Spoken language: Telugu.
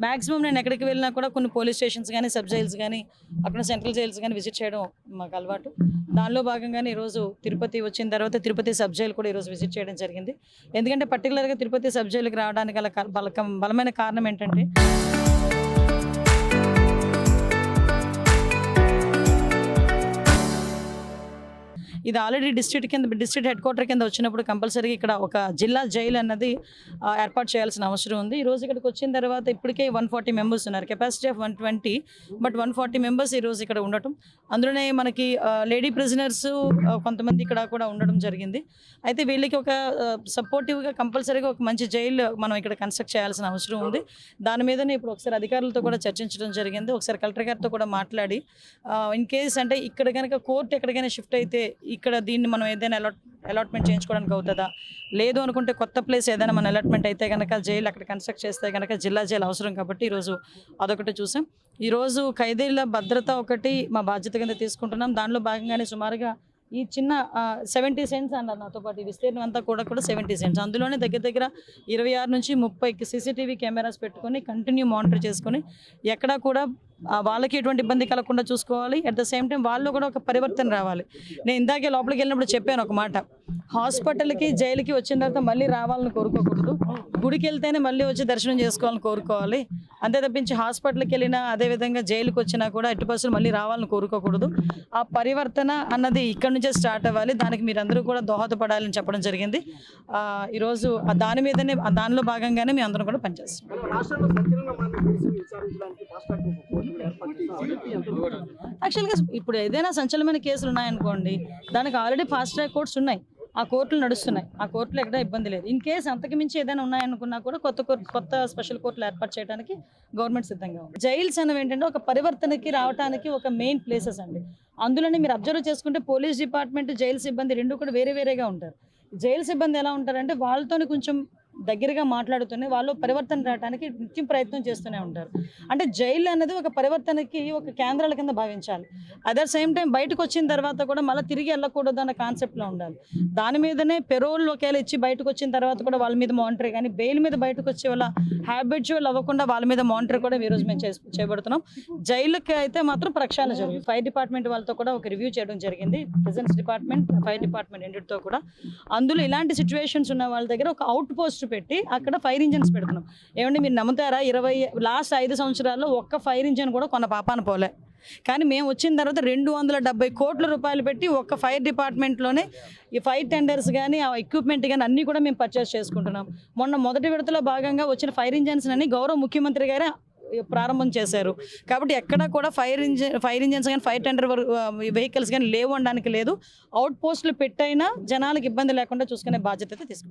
మ్యాక్సిమం నేను ఎక్కడికి వెళ్ళినా కూడా కొన్ని పోలీస్ స్టేషన్స్ కానీ సబ్ జైల్స్ కానీ అక్కడ సెంట్రల్ జైల్స్ కానీ విజిట్ చేయడం మాకు అలవాటు. దానిలో భాగంగానే ఈరోజు తిరుపతి వచ్చిన తర్వాత తిరుపతి సబ్ జైలు కూడా ఈరోజు విజిట్ చేయడం జరిగింది. ఎందుకంటే పర్టికులర్గా తిరుపతి సబ్ జైలుకి రావడానికి గల బలమైన కారణం ఏంటంటే ఇది ఆల్రెడీ డిస్ట్రిక్ట్ హెడ్ క్వార్టర్ కింద వచ్చినప్పుడు కంపల్సరీగా ఇక్కడ ఒక జిల్లా జైలు అన్నది ఏర్పాటు చేయాల్సిన అవసరం ఉంది. ఈరోజు ఇక్కడికి వచ్చిన తర్వాత ఇప్పటికే 140 మెంబర్స్ ఉన్నారు, కెపాసిటీ ఆఫ్ 120, బట్ 140 మెంబర్స్ ఈరోజు ఇక్కడ ఉండటం, అందులోనే మనకి లేడీ ప్రిజనర్స్ కొంతమంది ఇక్కడ కూడా ఉండడం జరిగింది. అయితే వీళ్ళకి ఒక సపోర్టివ్గా కంపల్సరీగా ఒక మంచి జైలు మనం ఇక్కడ కన్స్ట్రక్ట్ చేయాల్సిన అవసరం ఉంది. దాని మీదనే ఇప్పుడు ఒకసారి అధికారులతో కూడా చర్చించడం జరిగింది. ఒకసారి కలెక్టర్ గారితో కూడా మాట్లాడి ఇన్ కేస్ అంటే ఇక్కడ కనుక కోర్టు ఎక్కడికైనా షిఫ్ట్ అయితే ఇక్కడ దీన్ని మనం ఏదైనా అలాట్మెంట్ చేయించుకోవడానికి అవుతుందా, లేదు అనుకుంటే కొత్త ప్లేస్ ఏదైనా మన అలాట్మెంట్ అయితే కనుక జైలు అక్కడ కన్స్ట్రక్ట్ చేస్తే కనుక జిల్లా జైలు అవసరం. కాబట్టి ఈరోజు అదొకటి చూసాం. ఈరోజు ఖైదీల భద్రత ఒకటి మా బాధ్యత కింద తీసుకుంటున్నాం. దానిలో భాగంగానే సుమారుగా ఈ చిన్న 70 సెంట్స్ అన్నారు నాతో పాటు, ఈ విస్తీర్ణం అంతా కూడా 70 సెంట్స్, అందులోనే దగ్గర 26 నుంచి 30 సీసీటీవీ కెమెరాస్ పెట్టుకొని కంటిన్యూ మానిటర్ చేసుకొని ఎక్కడా కూడా వాళ్ళకి ఎటువంటి ఇబ్బంది కలగకుండా చూసుకోవాలి. అట్ ద సేమ్ టైం వాళ్ళు కూడా ఒక పరివర్తన రావాలి. నేను ఇందాకే లోపలికి వెళ్ళినప్పుడు చెప్పాను ఒక మాట, హాస్పిటల్కి జైలుకి వచ్చిన తర్వాత మళ్ళీ రావాలని కోరుకోకూడదు, గుడికి వెళ్తేనే మళ్ళీ వచ్చి దర్శనం చేసుకోవాలని కోరుకోవాలి. అంతే తప్పించి హాస్పిటల్కి వెళ్ళినా అదేవిధంగా జైలుకి వచ్చినా కూడా ఎట్టి పరిస్థితులు మళ్ళీ రావాలని కోరుకోకూడదు. ఆ పరివర్తన అన్నది ఇక్కడ నుంచే స్టార్ట్ అవ్వాలి. దానికి మీరందరూ కూడా దోహదపడాలని చెప్పడం జరిగింది. ఈరోజు దాని మీదనే దానిలో భాగంగానే మేము అందరం కూడా పనిచేస్తాం. యాక్చువల్గా ఇప్పుడు ఏదైనా సంచలనమైన కేసులు ఉన్నాయనుకోండి, దానికి ఆల్రెడీ ఫాస్ట్ ట్రాక్ కోర్ట్స్ ఉన్నాయి, ఆ కోర్టులు నడుస్తున్నాయి, ఆ కోర్టులో ఎక్కడ ఇబ్బంది లేదు. ఇన్ కేసు అంతకు మించి ఏదైనా ఉన్నాయనుకున్నా కూడా కొత్త స్పెషల్ కోర్టులు ఏర్పాటు చేయడానికి గవర్నమెంట్ సిద్ధంగా ఉంది. జైల్స్ అనేవి ఏంటంటే ఒక పరివర్తనకి రావడానికి ఒక మెయిన్ ప్లేసెస్ అండి. అందులోనే మీరు అబ్జర్వ్ చేసుకుంటే పోలీస్ డిపార్ట్మెంట్, జైలు సిబ్బంది రెండు కూడా వేరేగా ఉంటారు. జైలు సిబ్బంది ఎలా ఉంటారంటే వాళ్ళతోనే కొంచెం దగ్గరగా మాట్లాడుతూనే వాళ్ళు పరివర్తన రావడానికి నిత్యం ప్రయత్నం చేస్తూనే ఉంటారు. అంటే జైలు అనేది ఒక పరివర్తనకి ఒక కేంద్రాల కింద భావించాలి. అట్ సేమ్ టైం బయటకు వచ్చిన తర్వాత కూడా మళ్ళీ తిరిగి వెళ్ళకూడదు అన్న కాన్సెప్ట్లో ఉండాలి. దాని మీదనే పెరోల్ ఒకవేళ ఇచ్చి బయటకు వచ్చిన తర్వాత కూడా వాళ్ళ మీద మానిటర్, కానీ బెయిల్ మీద బయటకు వచ్చే వాళ్ళ హ్యాబిచువల్ అవ్వకుండా వాళ్ళ మీద మానిటర్ కూడా ఈరోజు మేము చేపడుతున్నాం. జైలుకి అయితే మాత్రం ప్రక్షాళన జరిగింది. ఫైర్ డిపార్ట్మెంట్ వాళ్ళతో కూడా ఒక రివ్యూ చేయడం జరిగింది, ప్రిజన్స్ డిపార్ట్మెంట్, ఫైర్ డిపార్ట్మెంట్ రెండింటితో కూడా. అందులో ఇలాంటి సిచ్యువేషన్స్ ఉన్న వాళ్ళ దగ్గర ఒక అవుట్ పోస్ట్ పెట్టి అక్కడ ఫైర్ ఇంజిన్స్ పెడుతున్నాం. ఏమంటే మీరు నమ్ముతారా, లాస్ట్ 5 సంవత్సరాల్లో ఒక్క ఫైర్ ఇంజిన్ కూడా కొన్న పాపాన పోలే. కానీ మేము వచ్చిన తర్వాత 270 కోట్ల రూపాయలు పెట్టి ఒక్క ఫైర్ డిపార్ట్మెంట్లోనే ఈ ఫైర్ టెండర్స్ కానీ ఆ ఎక్విప్మెంట్ కానీ అన్నీ కూడా మేము పర్చేస్ చేసుకుంటున్నాం. మొదటి విడతలో భాగంగా వచ్చిన ఫైర్ ఇంజిన్స్ అని గౌరవ ముఖ్యమంత్రి గారే ప్రారంభం చేశారు. కాబట్టి ఎక్కడా కూడా ఫైర్ ఇంజిన్స్ కానీ ఫైర్ టెండర్ వెహికల్స్ కానీ లేవు అనడానికి లేదు. అవుట్ పోస్టులు పెట్టైనా జనాలకు ఇబ్బంది లేకుండా చూసుకునే బాధ్యత అయితే తీసుకున్నారు.